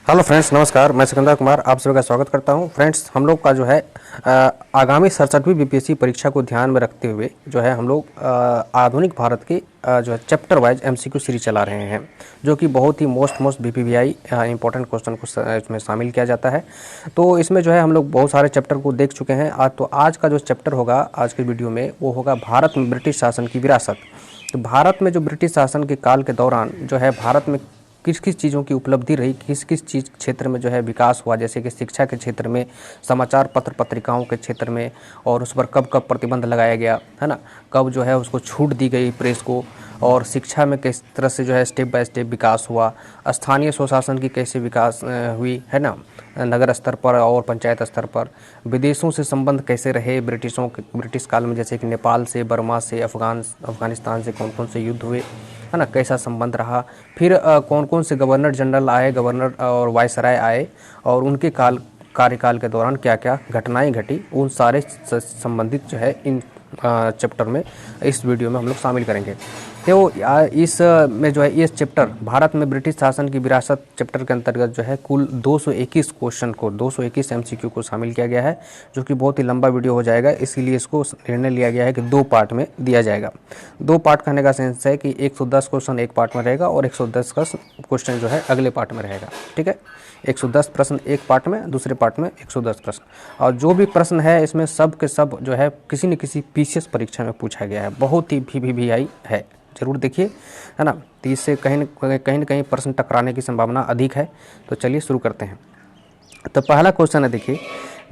Hello friends, नमस्कार। मैं सिकंदर कुमार आप सभी का स्वागत करता हूं। फ्रेंड्स, हम लोग का जो है आगामी 67वीं बीपीएससी परीक्षा को ध्यान में रखते हुए जो है हम लोग आधुनिक भारत के जो है चैप्टर वाइज एमसीक्यू सीरीज चला रहे हैं, जो कि बहुत ही मोस्ट बीपीवीआई इंपॉर्टेंट क्वेश्चन को इसमें शामिल किया जाता है। तो इसमें जो है हम लोग बहुत सारे चैप्टर को देख चुके हैं। आज का जो चैप्टर होगा आज के वीडियो में वो होगा भारत में ब्रिटिश शासन की विरासत। तो भारत में जो ब्रिटिश शासन के काल के दौरान जो है भारत में किस किस चीज़ों की उपलब्धि रही, किस किस चीज़ क्षेत्र में जो है विकास हुआ, जैसे कि शिक्षा के क्षेत्र में, समाचार पत्र पत्रिकाओं के क्षेत्र में, और उस पर कब कब प्रतिबंध लगाया गया है ना, कब जो है उसको छूट दी गई प्रेस को, और शिक्षा में किस तरह से जो है स्टेप बाय स्टेप विकास हुआ, स्थानीय स्वशासन की कैसे विकास हुई है ना, नगर स्तर पर और पंचायत स्तर पर, विदेशों से संबंध कैसे रहे ब्रिटिश काल में, जैसे कि नेपाल से, बर्मा से, अफगानिस्तान से कौन कौन से युद्ध हुए है ना, कैसा संबंध रहा, फिर कौन कौन से गवर्नर जनरल आए, गवर्नर और वायसराय आए, और उनके कार्यकाल के दौरान क्या क्या घटनाएं घटी, उन सारे संबंधित जो है इन चैप्टर में इस वीडियो में हम लोग शामिल करेंगे। तो इस में जो है ये चैप्टर भारत में ब्रिटिश शासन की विरासत चैप्टर के अंतर्गत जो है कुल 221 क्वेश्चन को, 221 एमसीक्यू को शामिल किया गया है, जो कि बहुत ही लंबा वीडियो हो जाएगा। इसीलिए इसको निर्णय लिया गया है कि 2 पार्ट में दिया जाएगा। 2 पार्ट कहने का सेंस है कि 110 क्वेश्चन एक पार्ट में रहेगा और 110 का क्वेश्चन जो है अगले पार्ट में रहेगा। ठीक है, 110 प्रश्न एक पार्ट में, दूसरे पार्ट में 110 प्रश्न, और जो भी प्रश्न है इसमें सब के सब जो है किसी न किसी पीसीएस परीक्षा में पूछा गया है, बहुत ही वीवीआई है, जरूर देखिए है ना। तो इससे कहीं न कहीं प्रश्न टकराने की संभावना अधिक है। तो चलिए शुरू करते हैं। तो पहला क्वेश्चन है, देखिए,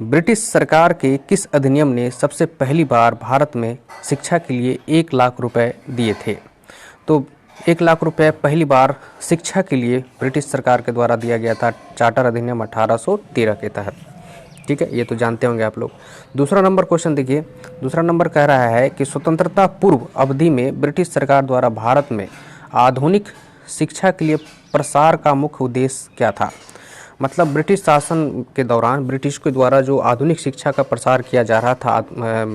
ब्रिटिश सरकार के किस अधिनियम ने सबसे पहली बार भारत में शिक्षा के लिए 1 लाख रुपए दिए थे? तो 1 लाख रुपए पहली बार शिक्षा के लिए ब्रिटिश सरकार के द्वारा दिया गया था चार्टर अधिनियम 1813 के तहत। ठीक है, ये तो जानते होंगे आप लोग। दूसरा नंबर क्वेश्चन देखिए, दूसरा नंबर कह रहा है कि स्वतंत्रता पूर्व अवधि में ब्रिटिश सरकार द्वारा भारत में आधुनिक शिक्षा के लिए प्रसार का मुख्य उद्देश्य क्या था? मतलब ब्रिटिश शासन के दौरान ब्रिटिश के द्वारा जो आधुनिक शिक्षा का प्रसार किया जा रहा था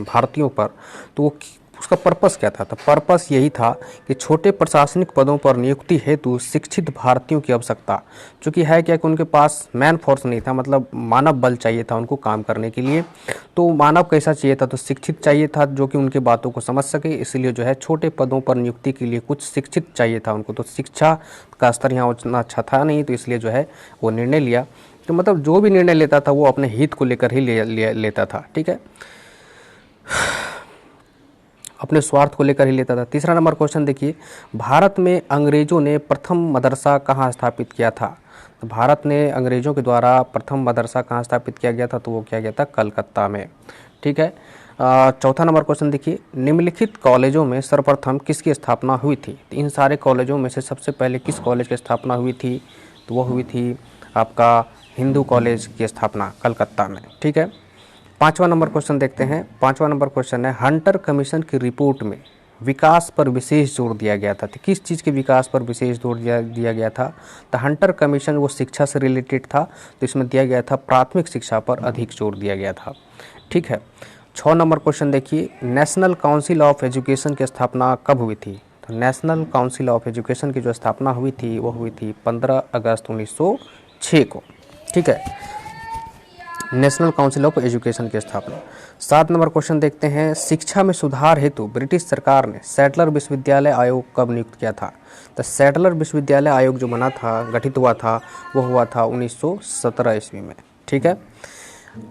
भारतीयों पर, तो वो उसका पर्पस क्या था? तो पर्पस यही था कि छोटे प्रशासनिक पदों पर नियुक्ति हेतु शिक्षित भारतीयों की आवश्यकता, चूँकि है क्या कि उनके पास मैन फोर्स नहीं था, मतलब मानव बल चाहिए था उनको काम करने के लिए। तो मानव कैसा चाहिए था? तो शिक्षित चाहिए था, जो कि उनकी बातों को समझ सके। इसलिए जो है छोटे पदों पर नियुक्ति के लिए कुछ शिक्षित चाहिए था उनको। तो शिक्षा का स्तर यहाँ उतना अच्छा था नहीं, तो इसलिए जो है वो निर्णय लिया। तो मतलब जो भी निर्णय लेता था वो अपने हित को लेकर ही लेता था। ठीक है, अपने स्वार्थ को लेकर ही लेता था। तीसरा नंबर क्वेश्चन देखिए, भारत में अंग्रेजों ने प्रथम मदरसा कहाँ स्थापित किया था? तो भारत ने अंग्रेजों के द्वारा प्रथम मदरसा कहाँ स्थापित किया गया था? तो वो किया गया था कलकत्ता में। ठीक है, चौथा नंबर क्वेश्चन देखिए, निम्नलिखित कॉलेजों में सर्वप्रथम किसकी स्थापना हुई थी? तो इन सारे कॉलेजों में से सबसे पहले किस कॉलेज की स्थापना हुई थी? तो वो हुई थी आपका हिंदू कॉलेज की स्थापना कलकत्ता में। ठीक है, 5वां नंबर क्वेश्चन देखते हैं। 5वां नंबर क्वेश्चन है, हंटर कमीशन की रिपोर्ट में विकास पर विशेष जोर दिया गया था। तो किस चीज़ के विकास पर विशेष जोर दिया गया था? तो हंटर कमीशन वो शिक्षा से रिलेटेड था, तो इसमें दिया गया था प्राथमिक शिक्षा पर अधिक जोर दिया गया था। ठीक है, 6 नंबर क्वेश्चन देखिए, नेशनल काउंसिल ऑफ एजुकेशन की स्थापना कब हुई थी? तो नेशनल काउंसिल ऑफ एजुकेशन की जो स्थापना हुई थी वो हुई थी 15 अगस्त 1906 को। ठीक है, नेशनल काउंसिल ऑफ एजुकेशन की स्थापना। 7 नंबर क्वेश्चन देखते हैं, शिक्षा में सुधार हेतु ब्रिटिश सरकार ने सैटलर विश्वविद्यालय आयोग कब नियुक्त किया था? तो सैटलर विश्वविद्यालय आयोग जो बना था, गठित हुआ था, वो हुआ था 1917 ईस्वी में। ठीक है,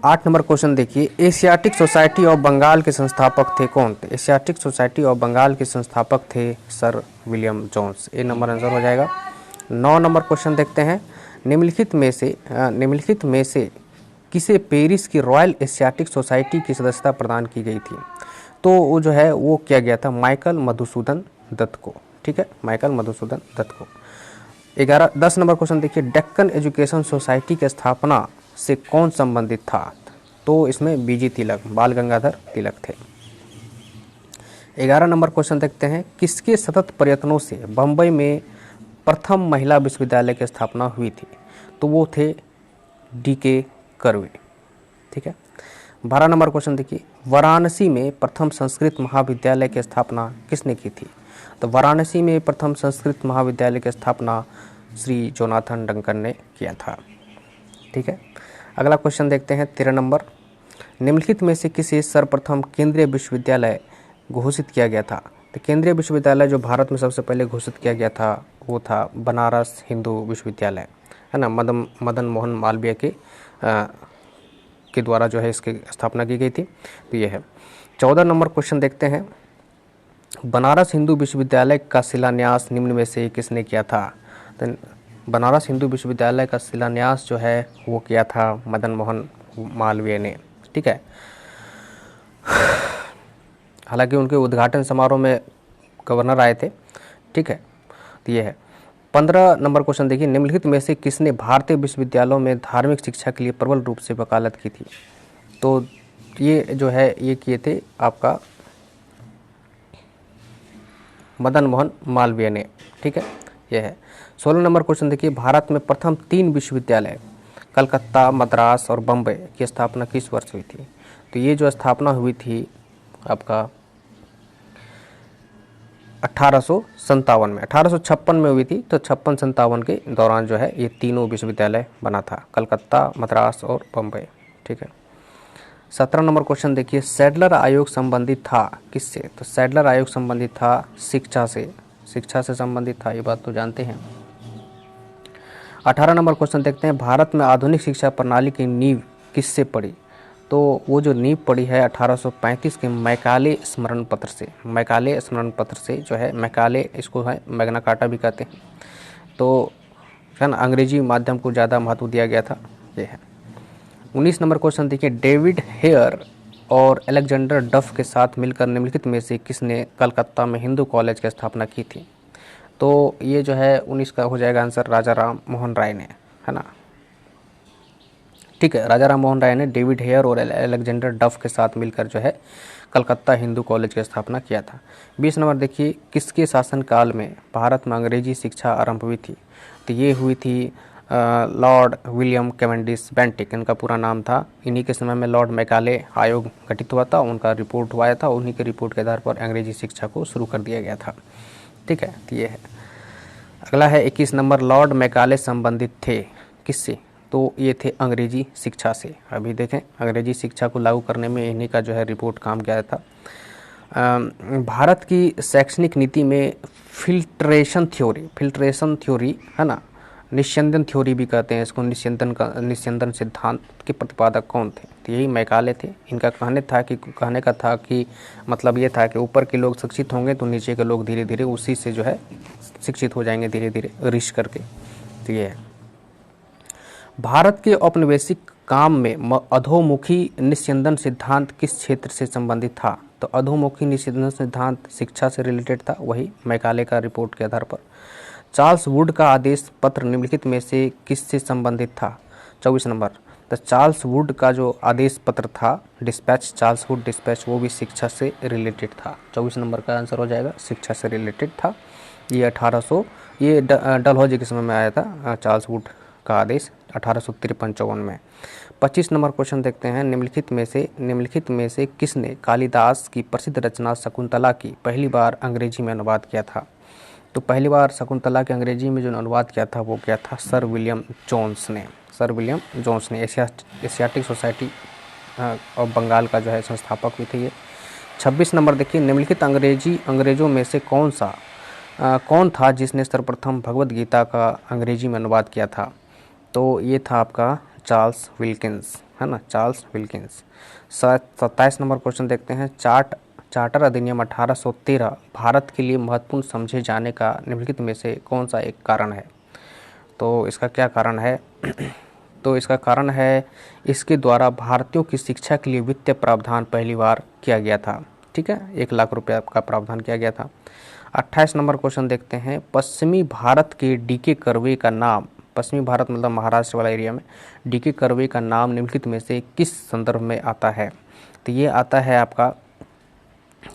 8 नंबर क्वेश्चन देखिए, एशियाटिक सोसाइटी ऑफ बंगाल के संस्थापक थे कौन? तो एशियाटिक सोसाइटी ऑफ बंगाल के संस्थापक थे सर विलियम जोन्स। ए नंबर आंसर हो जाएगा। 9 नंबर क्वेश्चन देखते हैं, निम्नलिखित में से किसे पेरिस की रॉयल एशियाटिक सोसाइटी की सदस्यता प्रदान की गई थी? तो वो जो है वो किया गया था माइकल मधुसूदन दत्त को। ठीक है, माइकल मधुसूदन दत्त को। 10 नंबर क्वेश्चन देखिए, डेक्कन एजुकेशन सोसाइटी की स्थापना से कौन संबंधित था? तो इसमें बीजी तिलक, बाल गंगाधर तिलक थे। 11 नंबर क्वेश्चन देखते हैं, किसके सतत प्रयत्नों से बम्बई में प्रथम महिला विश्वविद्यालय की स्थापना हुई थी? तो वो थे DK कर्वे। ठीक है, 12 नंबर क्वेश्चन देखिए, वाराणसी में प्रथम संस्कृत महाविद्यालय की स्थापना किसने की थी? तो वाराणसी में प्रथम संस्कृत महाविद्यालय की स्थापना श्री जोनाथन डंकन ने किया था। ठीक है। अगला क्वेश्चन देखते हैं 13 नंबर। निम्नलिखित में से किसे सर्वप्रथम केंद्रीय विश्वविद्यालय घोषित किया गया था? तो केंद्रीय विश्वविद्यालय जो भारत में सबसे पहले घोषित किया गया था वो था बनारस हिंदू विश्वविद्यालय, है ना। मदन मोहन मालवीय के द्वारा जो है इसकी स्थापना की गई थी। तो ये है। 14 नंबर क्वेश्चन देखते हैं। बनारस हिंदू विश्वविद्यालय का शिलान्यास निम्न में से किसने किया था? तो बनारस हिंदू विश्वविद्यालय का शिलान्यास जो है वो किया था मदन मोहन मालवीय ने, ठीक है। हालांकि उनके उद्घाटन समारोह में गवर्नर आए थे, ठीक है। तो ये है। 15 नंबर क्वेश्चन देखिए। निम्नलिखित में से किसने भारतीय विश्वविद्यालयों में धार्मिक शिक्षा के लिए प्रबल रूप से वकालत की थी? तो ये जो है ये किए थे आपका मदन मोहन मालवीय ने, ठीक है। यह है। 16 नंबर क्वेश्चन देखिए। भारत में प्रथम 3 विश्वविद्यालय कलकत्ता, मद्रास और बम्बई की स्थापना किस वर्ष हुई थी? तो ये जो स्थापना हुई थी आपका 1857 में, 1856 में हुई थी। तो 56-57 के दौरान जो है ये तीनों विश्वविद्यालय बना था, कलकत्ता, मद्रास और बम्बई, ठीक है। 17 नंबर क्वेश्चन देखिए। सैडलर आयोग संबंधित था किससे? तो सैडलर आयोग संबंधित था शिक्षा से संबंधित था, ये बात तो जानते हैं। 18 नंबर क्वेश्चन देखते हैं। भारत में आधुनिक शिक्षा प्रणाली की नींव किससे पड़ी? तो वो जो नींव पड़ी है 1835 के मैकाले स्मरण पत्र से जो है। मैकाले इसको है मैग्ना कार्टा भी कहते हैं। तो है ना, अंग्रेजी माध्यम को ज़्यादा महत्व दिया गया था, ये है। 19 नंबर क्वेश्चन देखिए। डेविड हेयर और अलेक्जेंडर डफ के साथ मिलकर निम्नलिखित में से किसने कलकत्ता में हिंदू कॉलेज की स्थापना की थी? तो ये जो है 19 का हो जाएगा आंसर, राजा राम मोहन राय ने, है ना, ठीक है। राजा राम मोहन राय ने डेविड हेयर और अलेक्जेंडर डफ के साथ मिलकर जो है कलकत्ता हिंदू कॉलेज की स्थापना किया था। 20 नंबर देखिए। किसके शासनकाल में भारत में अंग्रेजी शिक्षा आरंभ हुई थी? तो ये हुई थी लॉर्ड विलियम कैवेंडिश बेंटिक, इनका पूरा नाम था। इन्हीं के समय में लॉर्ड मैकाले आयोग गठित हुआ था, उनका रिपोर्ट हुआ था। उन्हीं के रिपोर्ट के आधार पर अंग्रेजी शिक्षा को शुरू कर दिया गया था, ठीक है। तो ये है। अगला है 21 नंबर। लॉर्ड मैकाले संबंधित थे किससे? तो ये थे अंग्रेजी शिक्षा से। अभी देखें, अंग्रेजी शिक्षा को लागू करने में इन्हीं का जो है रिपोर्ट काम किया था। भारत की शैक्षणिक नीति में फिल्ट्रेशन थ्योरी, है ना, निस्यंदन थ्योरी भी कहते हैं इसको, निस्यंदन सिद्धांत के प्रतिपादक कौन थे? तो यही मैकाले थे। इनका कहने का था कि मतलब ये था कि ऊपर के लोग शिक्षित होंगे तो नीचे के लोग धीरे धीरे उसी से जो है शिक्षित हो जाएंगे, धीरे धीरे रिश करके। तो ये है। भारत के औपनिवेशिक काम में अधोमुखी निस्यंदन सिद्धांत किस क्षेत्र से संबंधित था? तो अधोमुखी निस्यंदन सिद्धांत शिक्षा से रिलेटेड था, वही मैकाले का रिपोर्ट के आधार पर। चार्ल्स वुड का आदेश पत्र निम्नलिखित में से किससे संबंधित था? 24 नंबर। तो चार्ल्स वुड का जो आदेश पत्र था डिस्पैच, चार्ल्स वुड डिस्पैच, वो भी शिक्षा से रिलेटेड था। 24 नंबर का आंसर हो जाएगा, शिक्षा से रिलेटेड था। ये डलहौजी के समय में आया था चार्ल्स वुड का आदेश 1853-54 में। 25 नंबर क्वेश्चन देखते हैं। निम्नलिखित में से किसने कालिदास की प्रसिद्ध रचना शकुंतला की पहली बार अंग्रेजी में अनुवाद किया था? तो पहली बार शकुंतला के अंग्रेजी में जो अनुवाद किया था वो किया था सर विलियम जोन्स ने। एशियाटिक सोसाइटी और बंगाल का जो है संस्थापक भी थे ये। 26 नंबर देखिए। निम्नलिखित अंग्रेजों में से कौन था जिसने सर्वप्रथम भगवत गीता का अंग्रेजी में अनुवाद किया था? तो ये था आपका चार्ल्स विल्किंस, है ना, चार्ल्स विल्किंस। 27 नंबर क्वेश्चन देखते हैं। चार्टर अधिनियम 1813 भारत के लिए महत्वपूर्ण समझे जाने का निम्नलिखित में से कौन सा एक कारण है? तो इसका क्या कारण है? तो इसका कारण है इसके द्वारा भारतीयों की शिक्षा के लिए वित्तीय प्रावधान पहली बार किया गया था, ठीक है। 1 लाख रुपये का प्रावधान किया गया था। 28 नंबर क्वेश्चन देखते हैं। पश्चिमी भारत के डीके कर्वे का नाम, पश्चिमी भारत मतलब महाराष्ट्र वाला एरिया में, डीके कर्वे का नाम निम्नलिखित में से किस संदर्भ में आता है? तो ये आता है आपका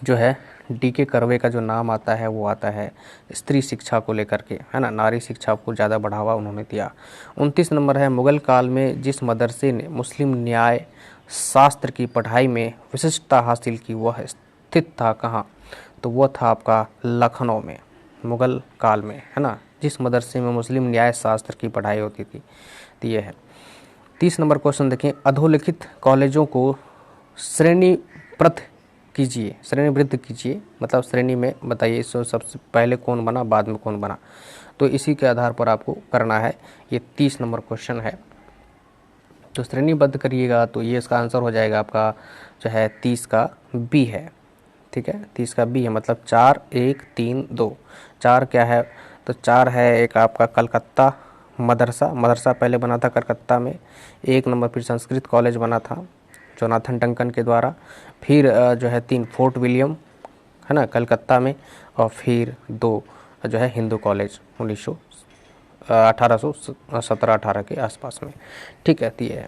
जो है डीके कर्वे का जो नाम आता है वो आता है स्त्री शिक्षा को लेकर के, है ना, नारी शिक्षा को ज़्यादा बढ़ावा उन्होंने दिया। 29 नंबर है। मुगल काल में जिस मदरसे ने मुस्लिम न्याय शास्त्र की पढ़ाई में विशिष्टता हासिल की वह स्थित था कहाँ? तो वह था आपका लखनऊ में, मुगल काल में, है ना, जिस मदरसे में मुस्लिम न्याय शास्त्र की पढ़ाई होती थी। तो ये है। 30 नंबर क्वेश्चन देखिए, अधोलिखित कॉलेजों को श्रेणीबद्ध कीजिए, श्रेणीबद्ध कीजिए मतलब श्रेणी में बताइए, इससे सबसे पहले कौन बना बाद में कौन बना, तो इसी के आधार पर आपको करना है। ये 30 नंबर क्वेश्चन है, तो श्रेणीबद्ध करिएगा तो ये इसका आंसर हो जाएगा आपका जो है 30 का बी है। ठीक है, 30 का बी है, मतलब 4 1 3 2। 4 क्या है, तो 4 है एक आपका कलकत्ता मदरसा पहले बना था कलकत्ता में। 1 नंबर फिर संस्कृत कॉलेज बना था जोनाथन डंकन के द्वारा। फिर जो है 3 फोर्ट विलियम है ना कलकत्ता में, और फिर 2 जो है हिंदू कॉलेज 1817-18 के आसपास में। ठीक है, तो ये है।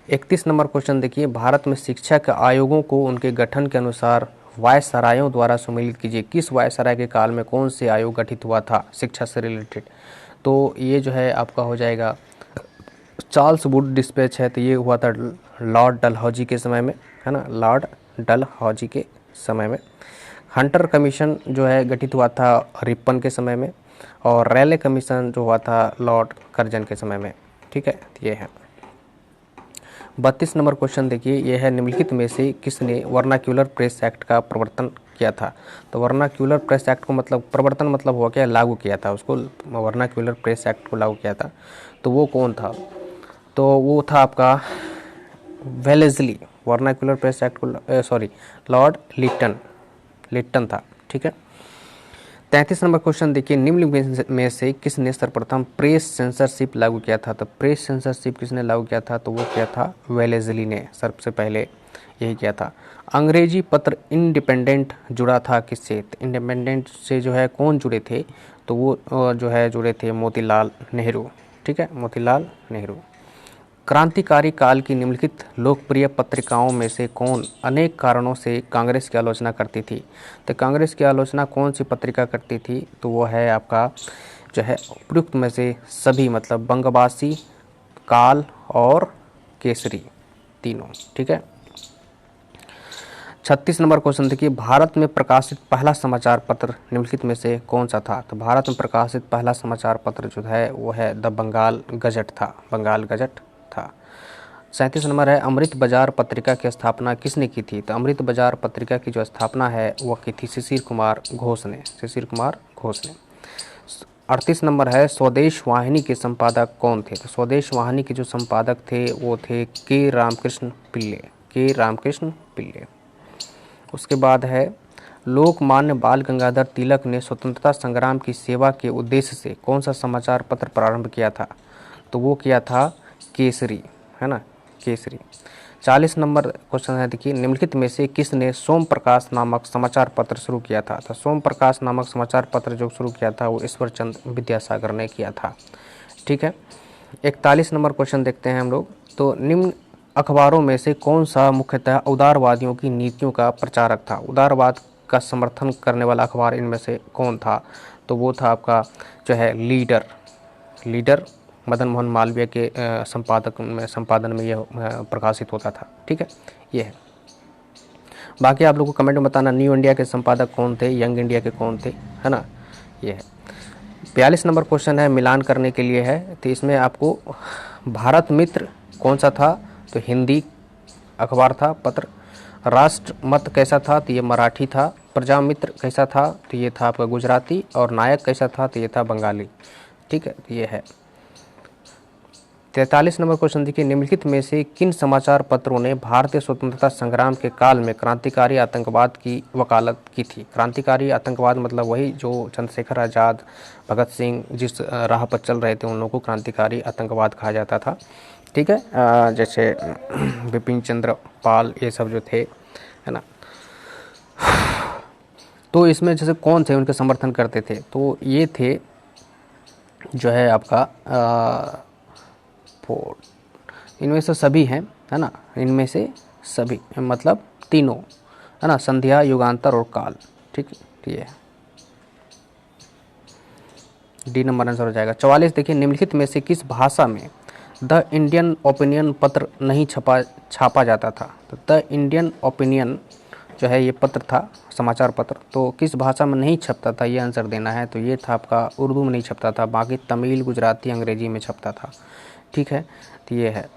31 नंबर क्वेश्चन देखिए, भारत में शिक्षा के आयोगों को उनके गठन के अनुसार वायसरायों द्वारा सम्मिलित कीजिए। किस वायसराय के काल में कौन से आयोग गठित हुआ था शिक्षा से रिलेटेड, तो ये जो है आपका हो जाएगा चार्ल्स वुड डिस्पैच है, तो ये हुआ था लॉर्ड डलहौजी के समय में, है ना, लॉर्ड डलहौजी के समय में। हंटर कमीशन जो है गठित हुआ था रिपन के समय में, और रैले कमीशन जो हुआ था लॉर्ड कर्जन के समय में। ठीक है, ये है। 32 नंबर क्वेश्चन देखिए, ये है निम्नलिखित में से किसने वर्नाक्यूलर प्रेस एक्ट का प्रवर्तन किया था। तो वर्नाक्यूलर प्रेस एक्ट को मतलब प्रवर्तन मतलब हुआ क्या, लागू किया था उसको, वर्नाक्यूलर प्रेस एक्ट को लागू किया था, तो वो कौन था, तो वो था आपका वेलेस्ली। वर्नाक्यूलर प्रेस एक्ट को लॉर्ड लिट्टन था। ठीक है। 33 नंबर क्वेश्चन देखिए, निम्न में से किसने सर्वप्रथम प्रेस सेंसरशिप लागू किया था। तो प्रेस सेंसरशिप किसने लागू किया था, तो वो किया था वेलेस्ली ने, सबसे पहले यही किया था। अंग्रेजी पत्र इंडिपेंडेंट जुड़ा था किससे, तो इंडिपेंडेंट से जो है कौन जुड़े थे, तो वो जो है जुड़े थे मोतीलाल नेहरू। ठीक है, मोतीलाल नेहरू। क्रांतिकारी काल की निम्नलिखित लोकप्रिय पत्रिकाओं में से कौन अनेक कारणों से कांग्रेस की आलोचना करती थी। तो कांग्रेस की आलोचना कौन सी पत्रिका करती थी, तो वो है आपका जो है उपयुक्त में से सभी, मतलब बंगवासी, काल और केसरी, तीनों। ठीक है। 36 नंबर क्वेश्चन देखिए, भारत में प्रकाशित पहला समाचार पत्र निम्नलिखित में से कौन सा था। तो भारत में प्रकाशित पहला समाचार पत्र जो है वो है द बंगाल गजट था, बंगाल गजट था। 37 नंबर है, अमृत बाजार पत्रिका की स्थापना किसने की थी। तो अमृत बाजार पत्रिका की जो स्थापना है वो की थी शिशिर कुमार घोष ने। 38 नंबर है, स्वदेश वाहिनी के संपादक कौन थे। तो स्वदेश वाहिनी के जो संपादक थे वो थे के रामकृष्ण पिल्ले। उसके बाद है, लोकमान्य बाल गंगाधर तिलक ने स्वतंत्रता संग्राम की सेवा के उद्देश्य से कौन सा समाचार पत्र प्रारंभ किया था। तो वो किया था केसरी, है ना, केसरी। 40 नंबर क्वेश्चन है देखिए, निम्नलिखित में से किसने सोम प्रकाश नामक समाचार पत्र शुरू किया था। तो सोम प्रकाश नामक समाचार पत्र जो शुरू किया था वो ईश्वरचंद विद्यासागर ने किया था। ठीक है। 41 नंबर क्वेश्चन देखते हैं हम लोग, तो निम्न अखबारों में से कौन सा मुख्यतः उदारवादियों की नीतियों का प्रचारक था। उदारवाद का समर्थन करने वाला अखबार इनमें से कौन था, तो वो था आपका जो है लीडर मदन मोहन मालवीय के संपादन में यह प्रकाशित होता था। ठीक है, ये है। बाकी आप लोगों को कमेंट में बताना न्यू इंडिया के संपादक कौन थे, यंग इंडिया के कौन थे, है ना, ये है। 42 नंबर क्वेश्चन है, मिलान करने के लिए है, तो इसमें आपको भारत मित्र कौन सा था, तो हिंदी अखबार था पत्र। राष्ट्रमत कैसा था, तो ये मराठी था। प्रजामित्र कैसा था, तो ये था आपका गुजराती। और नायक कैसा था, तो ये था बंगाली। ठीक है, तो ये है। 43 नंबर क्वेश्चन देखिए, निम्नलिखित में से किन समाचार पत्रों ने भारतीय स्वतंत्रता संग्राम के काल में क्रांतिकारी आतंकवाद की वकालत की थी। क्रांतिकारी आतंकवाद मतलब वही जो चंद्रशेखर आज़ाद, भगत सिंह जिस राह पर चल रहे थे उन लोगों को क्रांतिकारी आतंकवाद कहा जाता था। ठीक है, जैसे बिपिन चंद्र पाल ये सब जो थे, है ना। तो इसमें जैसे कौन थे उनके समर्थन करते थे, तो ये थे जो है आपका इनमें से सभी हैं, है ना, इनमें से सभी मतलब तीनों, है ना, संध्या, युगांतर और काल। ठीक है, ये डी नंबर आंसर हो जाएगा। 44 देखिए, निम्नलिखित में से किस भाषा में द इंडियन ओपिनियन पत्र नहीं छापा जाता था। तो द इंडियन ओपिनियन जो है ये पत्र था, समाचार पत्र, तो किस भाषा में नहीं छपता था, ये आंसर देना है। तो ये था आपका उर्दू में नहीं छपता था, बाकी तमिल, गुजराती, अंग्रेजी में छपता था। ठीक है, तो ये है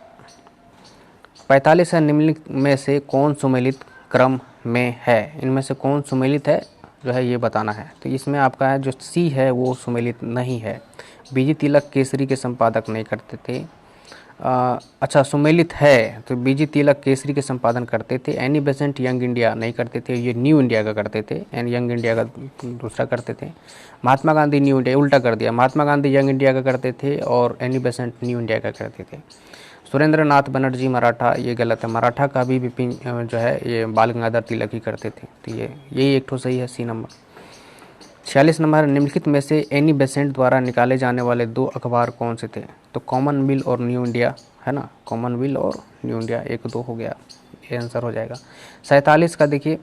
45 है निम्नलिखित में से कौन सुमेलित क्रम में है, इनमें से कौन सुमेलित है जो है ये बताना है। तो इसमें आपका है जो सी है वो सुमेलित नहीं है। बीजी तिलक केसरी के संपादक नहीं करते थे। अच्छा, सुमेलित है तो बीजी तिलक केसरी के संपादन करते थे। एनी बेसेंट यंग इंडिया नहीं करते थे, ये न्यू इंडिया का करते थे, एंड यंग इंडिया का दूसरा करते थे। महात्मा गांधी न्यू इंडिया, उल्टा कर दिया, महात्मा गांधी यंग इंडिया का करते थे और एनी बेसेंट न्यू इंडिया का करते थे। सुरेंद्र नाथ बनर्जी मराठा, ये गलत है, मराठा का भी विपिन जो है ये बाल गंगाधर तिलक ही करते थे। तो यही एक ठो सही है, सी नंबर। 46 नंबर, निम्नलिखित में से एनी बेसेंट द्वारा निकाले जाने वाले 2 अखबार कौन से थे। तो कॉमनवेल्थ और न्यू इंडिया है ना, कॉमनवेल्थ और न्यू इंडिया, 1-2 हो गया, ये आंसर हो जाएगा। 47 का देखिए,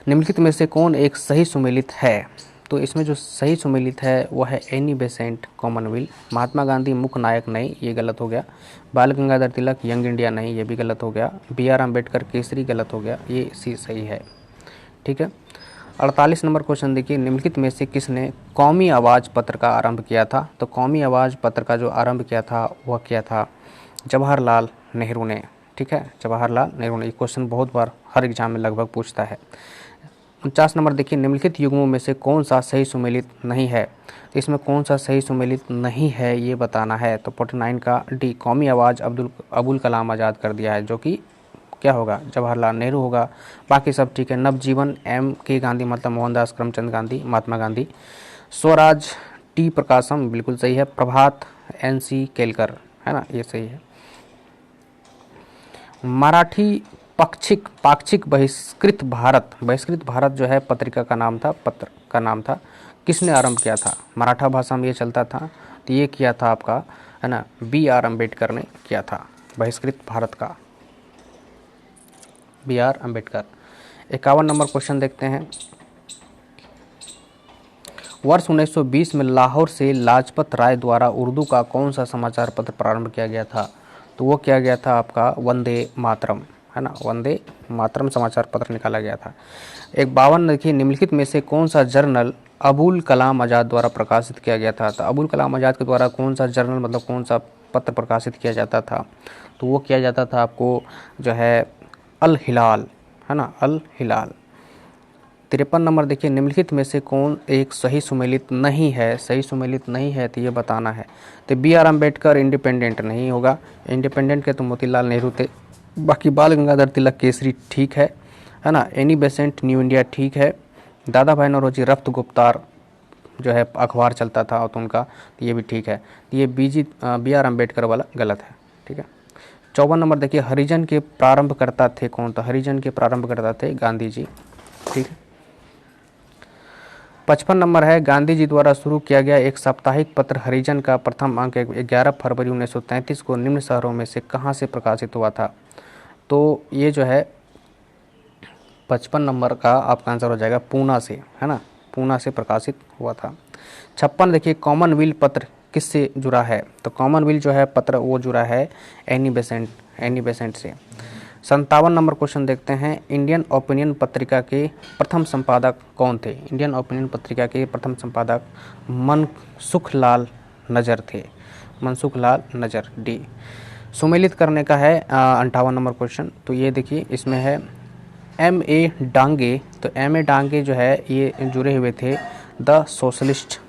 निम्नलिखित में से कौन एक सही सुमेलित है। तो इसमें जो सही सुमेलित है वह है Annie Besant, Commonwealth. Mahatma Gandhi मुख्य नायक नहीं, ये गलत हो गया। बाल गंगाधर तिलक यंग इंडिया नहीं, ये भी गलत हो गया। BR अम्बेडकर केसरी गलत हो गया, ये सी सही है। ठीक है, 48 नंबर क्वेश्चन देखिए, निम्नलिखित में से किसने कौमी आवाज़ पत्र का आरंभ किया था। तो कौमी आवाज़ पत्र का जो आरंभ किया था वह किया था जवाहरलाल नेहरू ने। ठीक है, जवाहरलाल नेहरू ने। ये क्वेश्चन बहुत बार हर एग्जाम में लगभग पूछता है। 49 नंबर देखिए, निम्नलिखित युग्मों में से कौन सा सही सुमेलित नहीं है। तो इसमें कौन सा सही सुमेलित नहीं है ये बताना है। तो 49 का डी, कौमी आवाज़ अबुल कलाम आज़ाद कर दिया है, जो कि क्या होगा, जवाहरलाल नेहरू होगा। बाकी सब ठीक है। नवजीवन MK गांधी, मतलब मोहनदास करमचंद गांधी, महात्मा गांधी। स्वराज T प्रकाशम, बिल्कुल सही है। प्रभात NC केलकर, है ना, ये सही है। मराठी पाक्षिक बहिष्कृत भारत जो है पत्रिका का नाम था, पत्र का नाम था, किसने आरंभ किया था। मराठा भाषा में ये चलता था, तो ये किया था आपका, है ना, BR अम्बेडकर ने किया था बहिष्कृत भारत का, BR अम्बेडकर। 51 नंबर क्वेश्चन देखते हैं। वर्ष 1920 में लाहौर से लाजपत राय द्वारा उर्दू का कौन सा समाचार पत्र प्रारंभ किया गया था। तो वो किया गया था आपका वंदे मातरम, है ना, वंदे मातरम समाचार पत्र निकाला गया था। 52 देखिए, निम्नलिखित में से कौन सा जर्नल अबुल कलाम आज़ाद द्वारा प्रकाशित किया गया था। तो अबुल कलाम आज़ाद के द्वारा कौन सा जर्नल, मतलब कौन सा पत्र प्रकाशित किया जाता था। तो वो किया जाता था आपको जो है अल हिलाल, है ना, अल हिलाल। 53 नंबर देखिए, निम्नलिखित में से कौन एक सही सुमेलित नहीं है। सही सुमेलित नहीं है तो ये बताना है। तो BR अम्बेडकर इंडिपेंडेंट नहीं होगा, इंडिपेंडेंट के तो मोतीलाल नेहरू थे। बाकी बाल गंगाधर तिलक केसरी ठीक है ना। एनी बेसेंट न्यू इंडिया ठीक है। दादा भाई नौरोजी रफ्त गुप्तार जो है अखबार चलता था तो उनका, तो ये भी ठीक है। ये BR अम्बेडकर वाला गलत है। ठीक है। 54 नंबर देखिए, हरिजन के प्रारंभकर्ता थे कौन। तो हरिजन के प्रारंभकर्ता थे गांधी जी। ठीक है। 55 नंबर है, गांधी जी द्वारा शुरू किया गया एक साप्ताहिक पत्र हरिजन का प्रथम अंक 11 फरवरी 1933 को निम्न शहरों में से कहाँ से प्रकाशित हुआ था। तो ये जो है 55 नंबर का आपका आंसर हो जाएगा पूना से, है ना, पूना से प्रकाशित हुआ था। 56 देखिए, कॉमनवेल्थ पत्र किससे जुड़ा है। तो कॉमनवेल्थ जो है पत्र वो जुड़ा है एनी बेसेंट से। 57 नंबर क्वेश्चन देखते हैं, इंडियन ओपिनियन पत्रिका के प्रथम संपादक कौन थे। इंडियन ओपिनियन पत्रिका के प्रथम संपादक मनसुख लाल नजर थे, मनसुख लाल नजर। डी। सुमेलित करने का है 58 नंबर क्वेश्चन। तो ये देखिए, इसमें है MA डांगे। तो MA डांगे जो है ये जुड़े हुए थे द सोशलिस्ट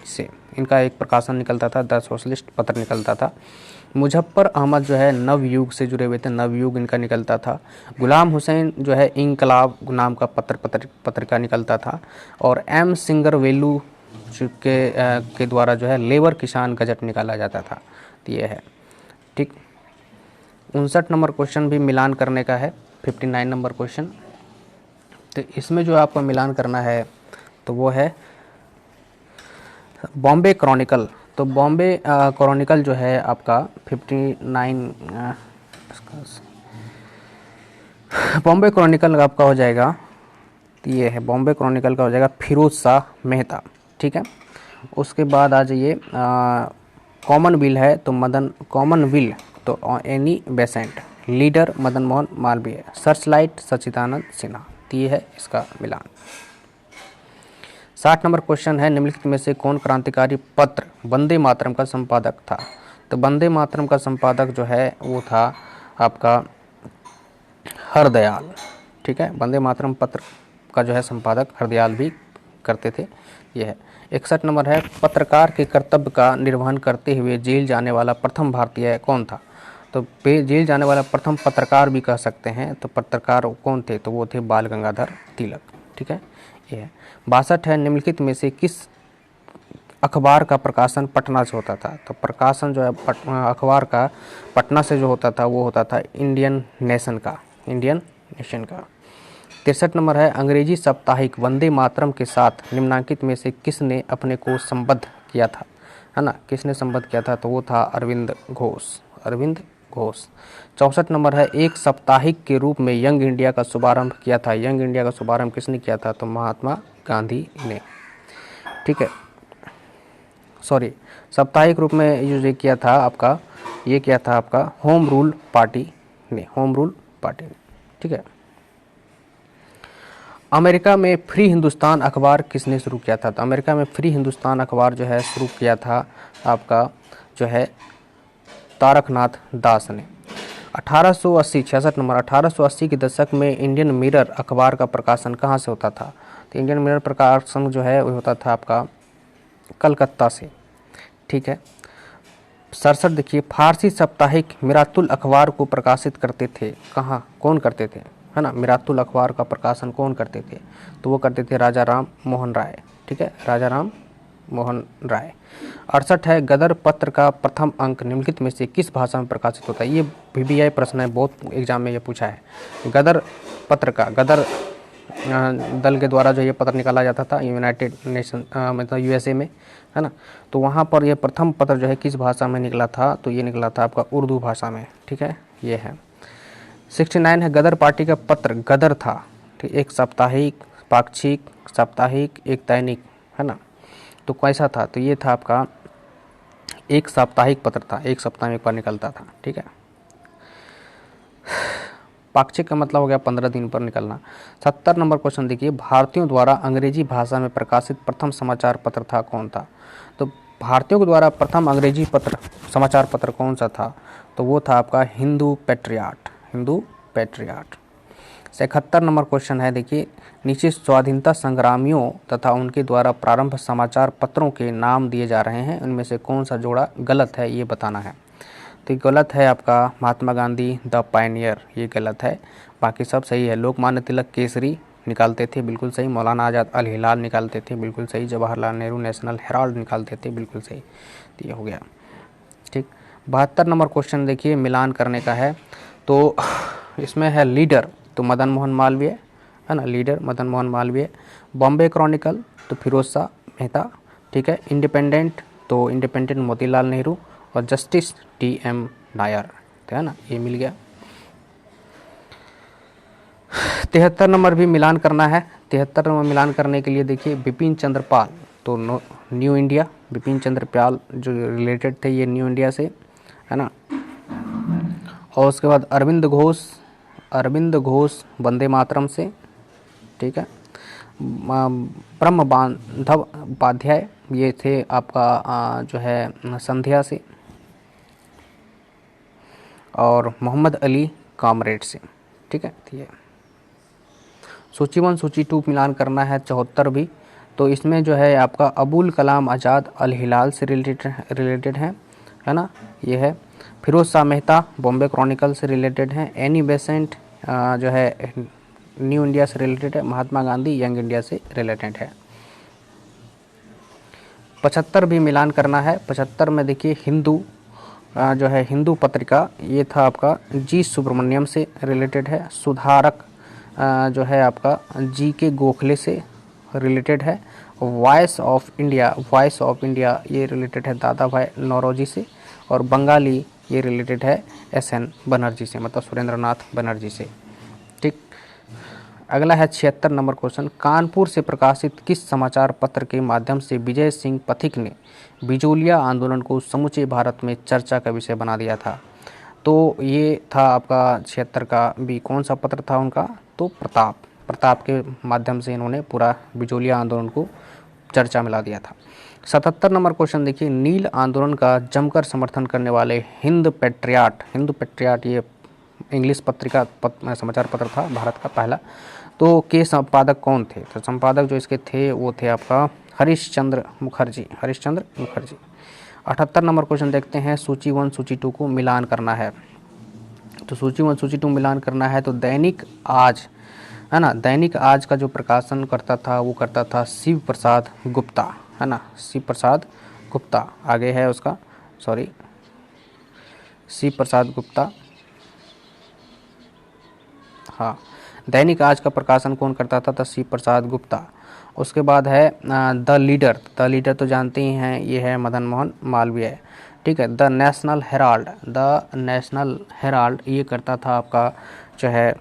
से, इनका एक प्रकाशन निकलता था, द सोशलिस्ट पत्र निकलता था। मुजफ्फर अहमद जो है नवयुग से जुड़े हुए थे, नवयुग इनका निकलता था। गुलाम हुसैन जो है इंकलाब नाम का पत्रिका निकलता था। और M सिंगरवेलू के द्वारा जो है लेबर किसान गजट निकाला जाता था। तो ये है। ठीक। 59 नंबर क्वेश्चन भी मिलान करने का है, 59 नंबर क्वेश्चन। तो इसमें जो आपको मिलान करना है तो वो है बॉम्बे क्रॉनिकल। तो बॉम्बे क्रॉनिकल जो है आपका 59 बॉम्बे क्रॉनिकल आपका हो जाएगा, तो ये है बॉम्बे क्रॉनिकल का हो जाएगा फिरोज शाह मेहता। ठीक है। उसके बाद आ जाइए कॉमनवेल्थ है तो कॉमनवेल्थ तो Annie Besant, leader Madan Mohan Malaviya, Searchlight Sachchidananda Sinha. तो ये है इसका मिलान। 60 नंबर क्वेश्चन है, निम्नलिखित में से कौन क्रांतिकारी पत्र वंदे मातरम का संपादक था? तो वंदे मातरम का संपादक जो है वो था आपका हरदयाल। ठीक है, वंदे मातरम पत्र का जो है संपादक हरदयाल भी करते थे। यह है। 61 नंबर है, पत्रकार के कर्तव्य का निर्वहन करते हुए जेल जाने वाला प्रथम भारतीय कौन था? तो जेल जाने वाला प्रथम पत्रकार भी कह सकते हैं। तो पत्रकार कौन थे? तो वो थे बाल गंगाधर तिलक। ठीक है, ये है। 62 है, निम्नलिखित में से किस अखबार का प्रकाशन पटना से होता था? तो प्रकाशन जो है अखबार का पटना से जो होता था वो होता था इंडियन नेशन का। 63 नंबर है, अंग्रेजी साप्ताहिक वंदे मातरम के साथ निम्नांकित में से किसने अपने को संबद्ध किया था? है ना, किसने संबद्ध किया था? तो वो था अरविंद घोष। 64 नंबर है, एक साप्ताहिक के रूप में यंग इंडिया का शुभारंभ किया था। यंग इंडिया का शुभारंभ किसने किया था? तो महात्मा गांधी ने। ठीक है, सॉरी, साप्ताहिक रूप में ये किया था आपका होम रूल पार्टी ने। ठीक है। अमेरिका में फ्री हिंदुस्तान अखबार किसने शुरू किया था? तो अमेरिका में फ्री हिंदुस्तान अखबार जो है शुरू किया था आपका जो है तारकनाथ दास ने। 66 नंबर, 1880 के दशक में इंडियन मिरर अखबार का प्रकाशन कहाँ से होता था? तो इंडियन मिरर प्रकाशन जो है वो होता था आपका कलकत्ता से। ठीक है। 67 देखिए, फारसी साप्ताहिक मिरातुल अखबार को प्रकाशित करते थे कहाँ, कौन करते थे? है ना, मिरातुल अखबार का प्रकाशन कौन करते थे? तो वो करते थे राजा राम मोहन राय। ठीक है, राजा राम मोहन राय। 68 है, गदर पत्र का प्रथम अंक निम्नलिखित में से किस भाषा में प्रकाशित होता है? ये VBI प्रश्न है, बहुत एग्जाम में ये पूछा है। गदर पत्र का, गदर दल के द्वारा जो ये पत्र निकाला जाता था यूनाइटेड नेशन मतलब USA में, है ना, तो वहाँ पर ये प्रथम पत्र जो है किस भाषा में निकला था? तो ये निकला था आपका उर्दू भाषा में। ठीक है, ये है। 69 है, गदर पार्टी का पत्र गदर था। ठीक, एक साप्ताहिक, पाक्षिक, साप्ताहिक, एक दैनिक, है ना, तो कैसा था? तो ये था आपका एक साप्ताहिक पत्र था, एक सप्ताह में एक बार निकलता था। ठीक है, पाक्षिक का मतलब हो गया 15 दिन पर निकलना। 70 नंबर क्वेश्चन देखिए, भारतीयों द्वारा अंग्रेजी भाषा में प्रकाशित प्रथम समाचार पत्र था कौन था? तो भारतीयों के द्वारा प्रथम अंग्रेजी समाचार पत्र कौन सा था? तो वो था आपका हिंदू पैट्रियट। 71 नंबर क्वेश्चन है, देखिए, नीचे स्वाधीनता संग्रामियों तथा उनके द्वारा प्रारंभ समाचार पत्रों के नाम दिए जा रहे हैं, उनमें से कौन सा जोड़ा गलत है ये बताना है। तो गलत है आपका महात्मा गांधी द पायनियर, ये गलत है। बाकी सब सही है। लोकमान्य तिलक केसरी निकालते थे, बिल्कुल सही। मौलाना आज़ाद अल हिलाल निकालते थे, बिल्कुल सही। जवाहरलाल नेहरू नेशनल हेराल्ड निकालते थे, बिल्कुल सही। तो ये हो गया। ठीक, 72 नंबर क्वेश्चन देखिए, मिलान करने का है। तो इसमें है लीडर, तो मदन मोहन मालवीय, है ना, लीडर मदन मोहन मालवीय। बॉम्बे क्रॉनिकल, तो फिरोज शाह मेहता। ठीक है, इंडिपेंडेंट, तो इंडिपेंडेंट मोतीलाल नेहरू। और जस्टिस TM नायर, तो है ना, ये मिल गया। 73 नंबर भी मिलान करना है। 73 नंबर मिलान करने के लिए देखिए, बिपिन चंद्र पाल, तो न्यू इंडिया, बिपिन चंद्र पाल जो रिलेटेड थे ये न्यू इंडिया से, है ना। और उसके बाद अरविंद घोष वंदे मातरम से। ठीक है, ब्रह्म बांधव उपाध्याय ये थे आपका जो है संध्या से। और मोहम्मद अली कामरेड से। ठीक है, ये सूची 1 सूची 2 मिलान करना है। 74 भी, तो इसमें जो है आपका अबुल कलाम आज़ाद अल हिलाल से रिलेटेड है ना, ये है। फिरोज शाह मेहता बॉम्बे क्रॉनिकल से रिलेटेड है। एनी बेसेंट जो है न्यू इंडिया से रिलेटेड है। महात्मा गांधी यंग इंडिया से रिलेटेड है। 75 भी मिलान करना है। 75 में देखिए, हिंदू जो है हिंदू पत्रिका, ये था आपका जी सुब्रमण्यम से रिलेटेड है। सुधारक जो है आपका GK गोखले से रिलेटेड है। वॉइस ऑफ इंडिया ये रिलेटेड है दादा भाई नौरोजी से। और बंगाली ये रिलेटेड है SN बनर्जी से, मतलब सुरेंद्रनाथ बनर्जी से। ठीक, अगला है 76 नंबर क्वेश्चन, कानपुर से प्रकाशित किस समाचार पत्र के माध्यम से विजय सिंह पथिक ने बिजोलिया आंदोलन को समूचे भारत में चर्चा का विषय बना दिया था? तो ये था आपका 76 का भी। कौन सा पत्र था उनका? तो प्रताप के माध्यम से इन्होंने पूरा बिचौलिया आंदोलन को चर्चा में ला दिया था। 77 नंबर क्वेश्चन देखिए, नील आंदोलन का जमकर समर्थन करने वाले हिंद पेट्रियाट ये इंग्लिश पत्रिका समाचार पत्र था भारत का पहला, तो के संपादक कौन थे? तो संपादक जो इसके थे वो थे आपका हरिश्चंद्र मुखर्जी। 78 नंबर क्वेश्चन देखते हैं, सूची 1 सूची 2 को मिलान करना है। तो सूची 1 सूची 2 मिलान करना है तो दैनिक आज, है ना, दैनिक आज का जो प्रकाशन करता था वो करता था शिव प्रसाद गुप्ता, है ना, शिव प्रसाद गुप्ता। आगे है उसका, सॉरी, शिव प्रसाद गुप्ता। हाँ, दैनिक आज का प्रकाशन कौन करता था? तो शिव प्रसाद गुप्ता। उसके बाद है द लीडर तो जानते ही हैं, ये है मदन मोहन मालवीय। ठीक है, द नेशनल हेराल्ड ये करता था आपका जो है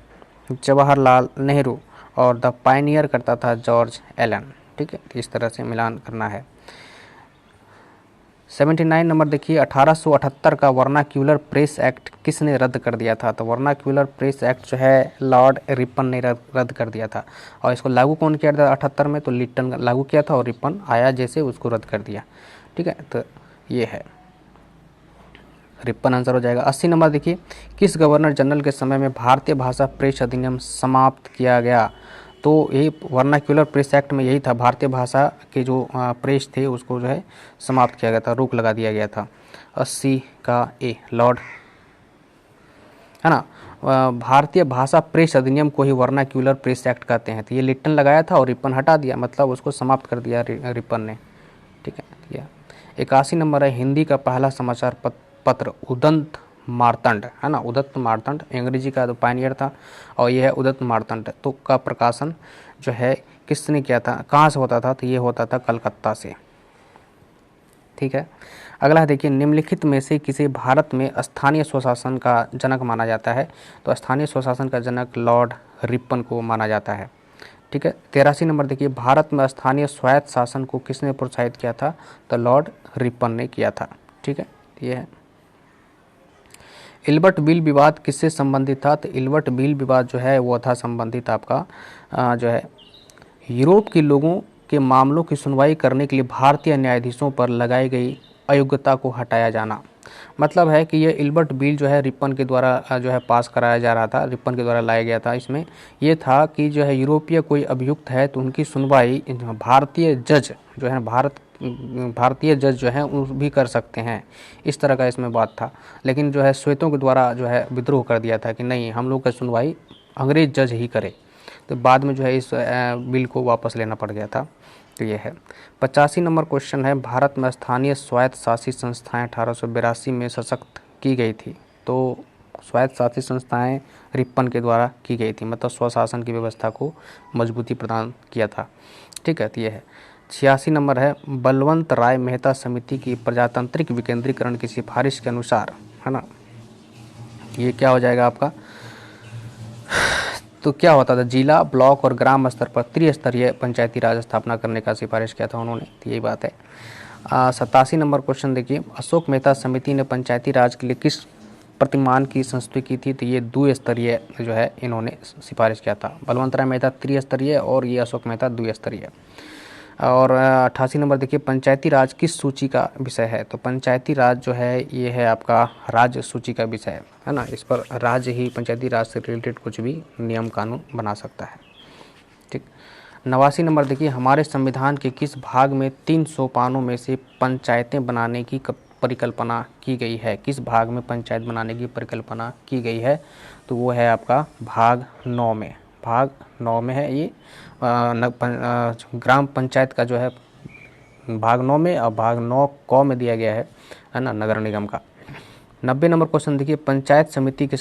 जवाहरलाल नेहरू, और द पायनियर करता था जॉर्ज एलन। ठीक है, इस तरह से मिलान करना है। 79 नंबर देखिए, 1878 का वर्नाक्यूलर प्रेस एक्ट किसने रद्द कर दिया था? तो वर्नाक्यूलर प्रेस एक्ट जो है लॉर्ड रिपन ने रद्द कर दिया था। और इसको लागू कौन किया था 78 में? तो लिट्टन लागू किया था, और रिपन आया जैसे उसको रद्द कर दिया। ठीक है, तो ये है रिपन आंसर हो जाएगा। 80 नंबर देखिए, किस गवर्नर जनरल के समय में भारतीय भाषा प्रेस अधिनियम समाप्त किया गया? तो ये वर्नाक्यूलर प्रेस एक्ट में यही था, भारतीय भाषा के जो प्रेस थे उसको जो है समाप्त किया गया था, रोक लगा दिया गया था। 80 का ए लॉर्ड, है ना। भारतीय भाषा प्रेस अधिनियम को ही वर्नाक्यूलर प्रेस एक्ट कहते हैं। तो ये लिट्टन लगाया था और रिपन हटा दिया, मतलब उसको समाप्त कर दिया रिपन ने। ठीक है, ये 81 नंबर है, हिंदी का पहला समाचार पत्र उदंत मार्तंड, है ना, उदंत मार्तंड अंग्रेजी का तो पायनियर था, और यह है उदंत मार्तंड। तो का प्रकाशन जो है किसने किया था, कहाँ से होता था? तो ये होता था कलकत्ता से। ठीक है, अगला देखिए, निम्नलिखित में से किसे भारत में स्थानीय स्वशासन का जनक माना जाता है? तो स्थानीय स्वशासन का जनक लॉर्ड रिपन को माना जाता है। ठीक है, 83 नंबर देखिए, भारत में स्थानीय स्वायत्त शासन को किसने प्रोत्साहित किया था? तो लॉर्ड रिपन ने किया था। ठीक है, ये है। इल्बर्ट बिल विवाद किससे संबंधित था? तो इल्बर्ट बिल विवाद जो है वो था संबंधित आपका जो है यूरोप के लोगों के मामलों की सुनवाई करने के लिए भारतीय न्यायाधीशों पर लगाई गई अयोग्यता को हटाया जाना। मतलब है कि ये इल्बर्ट बिल जो है रिपन के द्वारा जो है पास कराया जा रहा था, रिपन के द्वारा लाया गया था। इसमें ये था कि जो है यूरोपीय कोई अभियुक्त है तो उनकी सुनवाई भारतीय जज जो है भारतीय जज जो है वो भी कर सकते हैं, इस तरह का इसमें बात था। लेकिन जो है श्वेतों के द्वारा जो है विद्रोह कर दिया था कि नहीं, हम लोग का सुनवाई अंग्रेज जज ही करे। तो बाद में जो है इस बिल को वापस लेना पड़ गया था। तो ये है। 85 नंबर क्वेश्चन है, भारत में स्थानीय स्वायत्त शासित संस्थाएं 1882 में सशक्त की गई थी। तो स्वायत्त शासित संस्थाएं रिपन के द्वारा की गई थी, मतलब स्वशासन की व्यवस्था को मजबूती प्रदान किया था। ठीक है, तो ये है। 86 नंबर है, बलवंत राय मेहता समिति की प्रजातांत्रिक विकेंद्रीकरण की सिफारिश के अनुसार, है ना, ये क्या हो जाएगा आपका? तो क्या होता था, जिला, ब्लॉक और ग्राम स्तर पर त्रिस्तरीय पंचायती राज स्थापना करने का सिफारिश किया था उन्होंने। तो यही बात है। 87 नंबर क्वेश्चन देखिए, अशोक मेहता समिति ने पंचायती राज के लिए किस प्रतिमान की संस्तुति की थी? तो ये द्विस्तरीय जो है इन्होंने सिफारिश किया था। बलवंत राय मेहता त्रिस्तरीय और ये अशोक मेहता द्विस्तरीय। और 88 नंबर देखिए, पंचायती राज किस सूची का विषय है? तो पंचायती राज जो है ये है आपका राज्य सूची का विषय है ना। इस पर राज्य ही पंचायती राज से रिलेटेड कुछ भी नियम कानून बना सकता है। ठीक। 89 नंबर देखिए, हमारे संविधान के किस भाग में 3 सोपानों में से पंचायतें बनाने की परिकल्पना की गई है? किस भाग में पंचायत बनाने की परिकल्पना की गई है? तो वो है आपका भाग 9 में। भाग 9 में है ये। ग्राम पंचायत का जो है भाग 9 में, और भाग 9 क में दिया गया है ना, नगर निगम का। 90 नंबर क्वेश्चन देखिए, पंचायत समिति के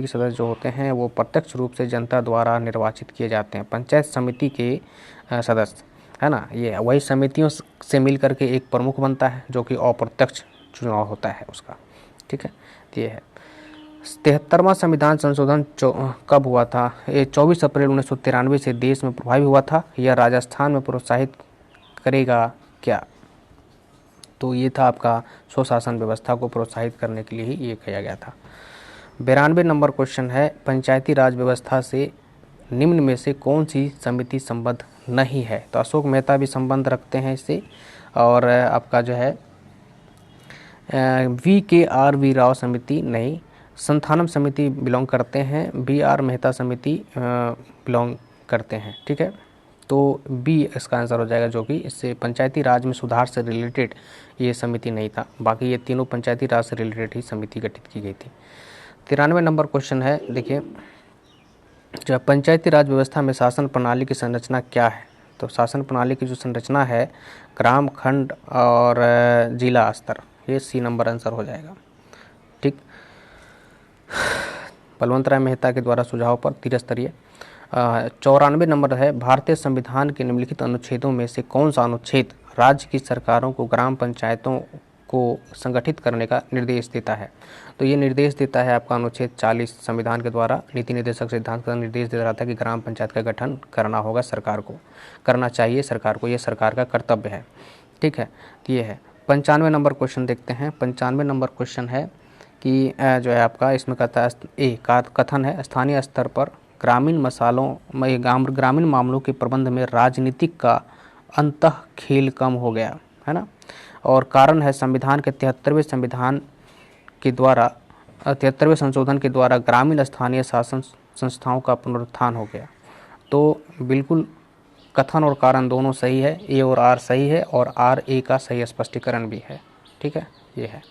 सदस्य जो होते हैं वो प्रत्यक्ष रूप से जनता द्वारा निर्वाचित किए जाते हैं। पंचायत समिति के सदस्य, है ना, ये वही समितियों से मिल करके एक प्रमुख बनता है जो कि अप्रत्यक्ष चुनाव होता है उसका। ठीक है, ये है। 73वां संविधान संशोधन कब हुआ था? ये 24 अप्रैल 1993 से देश में प्रभावी हुआ था। यह राजस्थान में प्रोत्साहित करेगा क्या? तो ये था आपका स्वशासन व्यवस्था को प्रोत्साहित करने के लिए ही ये किया गया था। 92 नंबर क्वेश्चन है, पंचायती राज व्यवस्था से निम्न में से कौन सी समिति संबद्ध नहीं है? तो अशोक मेहता भी संबंध रखते हैं इससे, और आपका जो है VKR राव समिति नहीं, संथानम समिति बिलोंग करते हैं, BR मेहता समिति बिलोंग करते हैं। ठीक है, तो बी इसका आंसर हो जाएगा, जो कि इससे पंचायती राज में सुधार से रिलेटेड ये समिति नहीं था। बाकी ये तीनों पंचायती राज से रिलेटेड ही समिति गठित की गई थी। 93 नंबर क्वेश्चन है, देखिए, जो पंचायती राज व्यवस्था में शासन प्रणाली की संरचना क्या है? तो शासन प्रणाली की जो संरचना है, ग्राम, खंड और जिला स्तर, ये सी नंबर आंसर हो जाएगा। ठीक, बलवंत राय मेहता के द्वारा सुझाव पर त्रिस्तरीय। 94 नंबर है, भारतीय संविधान के निम्नलिखित अनुच्छेदों में से कौन सा अनुच्छेद राज्य की सरकारों को ग्राम पंचायतों को संगठित करने का निर्देश देता है? तो ये निर्देश देता है आपका अनुच्छेद 40 संविधान के द्वारा नीति निर्देशक सिद्धांत का निर्देश दे रहा था कि ग्राम पंचायत का गठन करना होगा, सरकार को करना चाहिए, सरकार को, ये सरकार का कर्तव्य है। ठीक है, तो ये है। 95 नंबर क्वेश्चन देखते हैं। 95 नंबर क्वेश्चन है कि जो है आपका इसमें कथन है, स्थानीय स्तर पर ग्रामीण मामलों के प्रबंध में राजनीतिक का अंतः खेल कम हो गया है ना, और कारण है संविधान के 73वें संशोधन के द्वारा ग्रामीण स्थानीय शासन संस्थाओं का पुनरुत्थान हो गया। तो बिल्कुल कथन और कारण दोनों सही है, ए और आर सही है, और आर ए का सही स्पष्टीकरण भी है। ठीक है, ये है।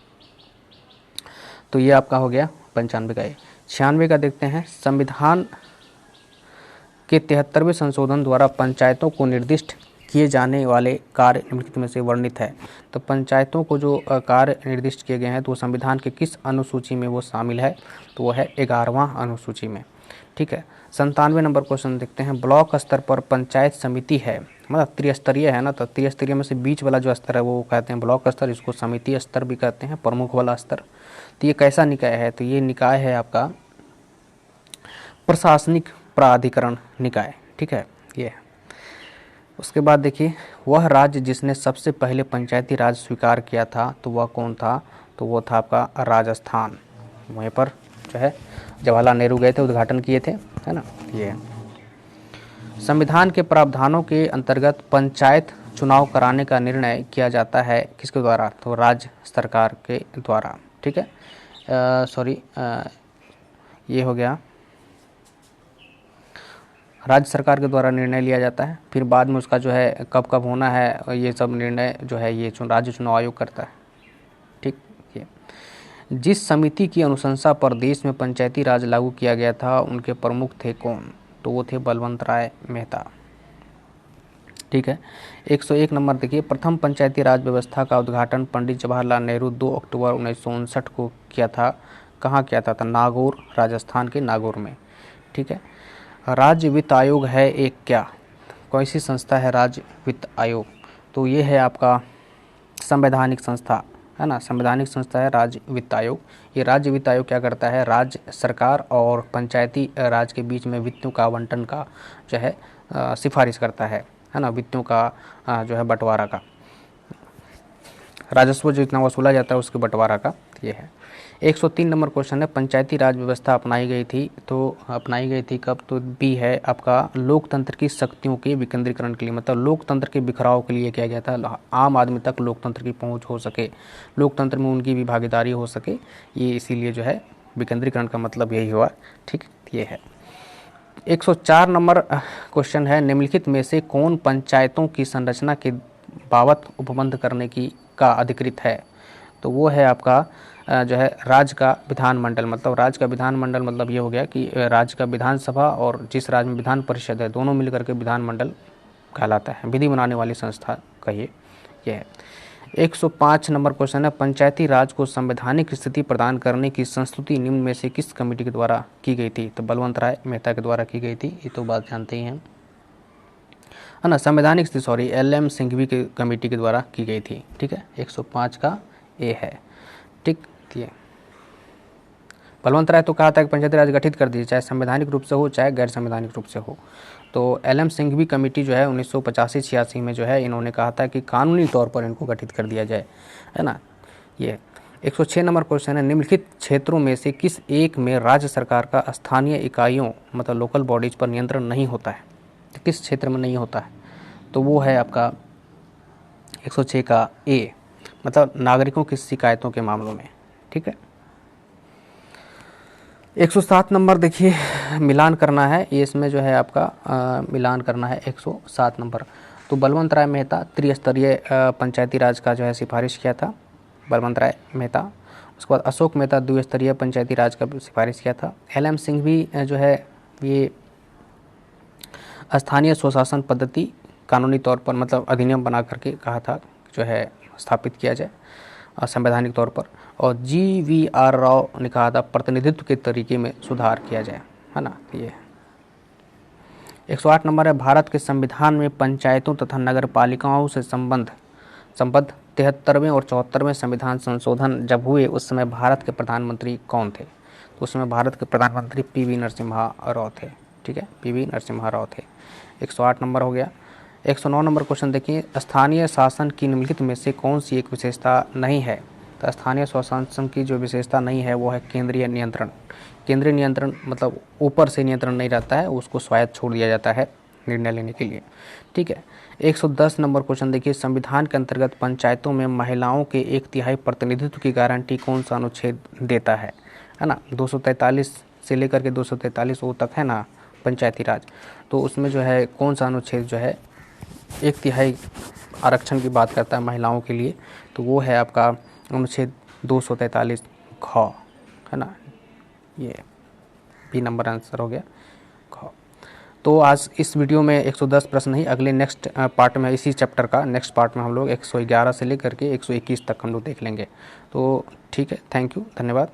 तो ये आपका हो गया 95 का। 96 का देखते हैं, संविधान के 73वें संशोधन द्वारा पंचायतों को निर्दिष्ट किए जाने वाले कार्य निम्नलिखित में से वर्णित है। तो पंचायतों को जो कार्य निर्दिष्ट किए गए हैं, तो वो संविधान के किस अनुसूची में वो शामिल है? तो वो है 11वां अनुसूची में। ठीक है, 97 नंबर क्वेश्चन देखते हैं, ब्लॉक स्तर पर पंचायत समिति है, मतलब त्रिस्तरीय है ना, तो त्रिस्तरीय में से बीच वाला जो स्तर है वो कहते हैं ब्लॉक स्तर, इसको समिति स्तर भी कहते हैं, प्रमुख वाला स्तर। तो ये कैसा निकाय है? तो ये निकाय है आपका प्रशासनिक प्राधिकरण निकाय। ठीक है, ये है। उसके बाद देखिए, वह राज्य जिसने सबसे पहले पंचायती राज स्वीकार किया था, तो वह कौन था? तो वो था आपका राजस्थान। वहीं पर जो है जवाहरलाल नेहरू गए थे, उद्घाटन किए थे, है ना। ये संविधान के प्रावधानों के अंतर्गत पंचायत चुनाव कराने का निर्णय किया जाता है किसके द्वारा? तो राज्य सरकार के द्वारा। ठीक है, ये हो गया, राज्य सरकार के द्वारा निर्णय लिया जाता है। फिर बाद में उसका जो है कब कब होना है, ये सब निर्णय जो है ये राज्य चुनाव आयोग करता है। ठीक, ये जिस समिति की अनुशंसा पर देश में पंचायती राज लागू किया गया था, उनके प्रमुख थे कौन? तो वो थे बलवंत राय मेहता। ठीक है, 101 नंबर देखिए, प्रथम पंचायती राज व्यवस्था का उद्घाटन पंडित जवाहरलाल नेहरू 2 अक्टूबर 1959 को किया था। कहाँ किया था? नागौर, राजस्थान के नागौर में। ठीक है, राज्य वित्त आयोग है एक क्या? कौन सी संस्था है राज्य वित्त आयोग? तो ये है आपका संवैधानिक संस्था, है ना, संवैधानिक संस्था है राज्य वित्त आयोग। ये राज्य वित्त आयोग क्या करता है? राज्य सरकार और पंचायती राज के बीच में वित्तों का आवंटन का जो है सिफारिश करता है ना, वित्तों का जो है बंटवारा का, राजस्व जो इतना वसूला जाता है उसके बंटवारा का ये है। 103 नंबर क्वेश्चन है, पंचायती राज व्यवस्था अपनाई गई थी, तो अपनाई गई थी कब? तो बी है आपका लोकतंत्र की शक्तियों के विकेंद्रीकरण के लिए, मतलब लोकतंत्र के बिखराव के लिए किया गया था, आम आदमी तक लोकतंत्र की पहुंच हो सके, लोकतंत्र में उनकी भी भागीदारी हो सके, ये इसीलिए जो है विकेंद्रीकरण का मतलब यही हुआ। ठीक, ये है। 104 नंबर क्वेश्चन है, निम्नलिखित में से कौन पंचायतों की संरचना के बाबत उपबंध करने की का अधिकृत है? तो वो है आपका जो है राज्य का विधानमंडल। मतलब राज्य का विधानमंडल मतलब ये हो गया कि राज्य का विधानसभा और जिस राज्य में विधान परिषद है, दोनों मिलकर के विधानमंडल कहलाता है, विधि बनाने वाली संस्था कहिए, यह है। 105 नंबर क्वेश्चन है, पंचायती राज को संवैधानिक स्थिति प्रदान करने की संस्तुति निम्न में से किस कमेटी के द्वारा की गई थी? तो बलवंत राय मेहता के द्वारा की गई थी, ये तो बात जानते ही हैं, है ना। संवैधानिक स्थिति LM सिंघवी के कमेटी के द्वारा की गई थी। ठीक है, 105 का ए है। ठीक, ये बलवंत राय तो कहा था कि पंचायती राज गठित कर दी, चाहे संवैधानिक रूप से हो चाहे गैर संवैधानिक रूप से हो। तो एल एम सिंघवी कमेटी जो है 1985-86 में जो है इन्होंने कहा था कि कानूनी तौर पर इनको गठित कर दिया जाए, है ना। ये 106 नंबर क्वेश्चन है, निम्नलिखित क्षेत्रों में से किस एक में राज्य सरकार का स्थानीय इकाइयों मतलब लोकल बॉडीज पर नियंत्रण नहीं होता है, तो किस क्षेत्र में नहीं होता है, तो वो है आपका 106 का ए, मतलब नागरिकों की शिकायतों के मामलों में। ठीक है। 107 नंबर देखिए, मिलान करना है, ये इसमें जो है आपका मिलान करना है 107 नंबर। तो बलवंत राय मेहता त्रिस्तरीय पंचायती राज का जो है सिफारिश किया था, बलवंत राय मेहता। उसके बाद अशोक मेहता द्विस्तरीय पंचायती राज का सिफारिश किया था। एल एम सिंघवी जो है ये स्थानीय स्वशासन पद्धति कानूनी तौर पर मतलब अधिनियम बना करके कहा था जो है स्थापित किया जाए संवैधानिक तौर पर। और GVR राव ने कहा था प्रतिनिधित्व के तरीके में सुधार किया जाए, है ना। ये 108 नंबर है, भारत के संविधान में पंचायतों तथा नगर पालिकाओं से संबद्ध 73वें और 74वें संविधान संशोधन जब हुए उस समय भारत के प्रधानमंत्री कौन थे, तो उस समय भारत के प्रधानमंत्री PV नरसिम्हा राव थे। ठीक है, PV नरसिम्हा राव थे। 108 नंबर हो गया। 109 नंबर क्वेश्चन देखिए, स्थानीय शासन की निम्नलिखित में से कौन सी एक विशेषता नहीं है, तो स्थानीय स्वशासन की जो विशेषता नहीं है वो है केंद्रीय नियंत्रण। केंद्रीय नियंत्रण मतलब ऊपर से नियंत्रण नहीं रहता है, उसको स्वायत्त छोड़ दिया जाता है निर्णय लेने के लिए। ठीक है। 110 नंबर क्वेश्चन देखिए, संविधान के अंतर्गत पंचायतों में महिलाओं के 1/3 प्रतिनिधित्व की गारंटी कौन सा अनुच्छेद देता है ना। 243 से लेकर के 243 तक है ना पंचायती राज, तो उसमें जो है कौन सा अनुच्छेद जो है 1/3 आरक्षण की बात करता है महिलाओं के लिए, तो वो है आपका अनुच्छेद 243 ख, है ना। ये बी नंबर आंसर हो गया ख। तो आज इस वीडियो में 110 प्रश्न ही, अगले नेक्स्ट पार्ट में इसी चैप्टर का नेक्स्ट पार्ट में हम लोग 111 से लेकर के 121 तक हम लोग देख लेंगे। तो ठीक है, थैंक यू, धन्यवाद।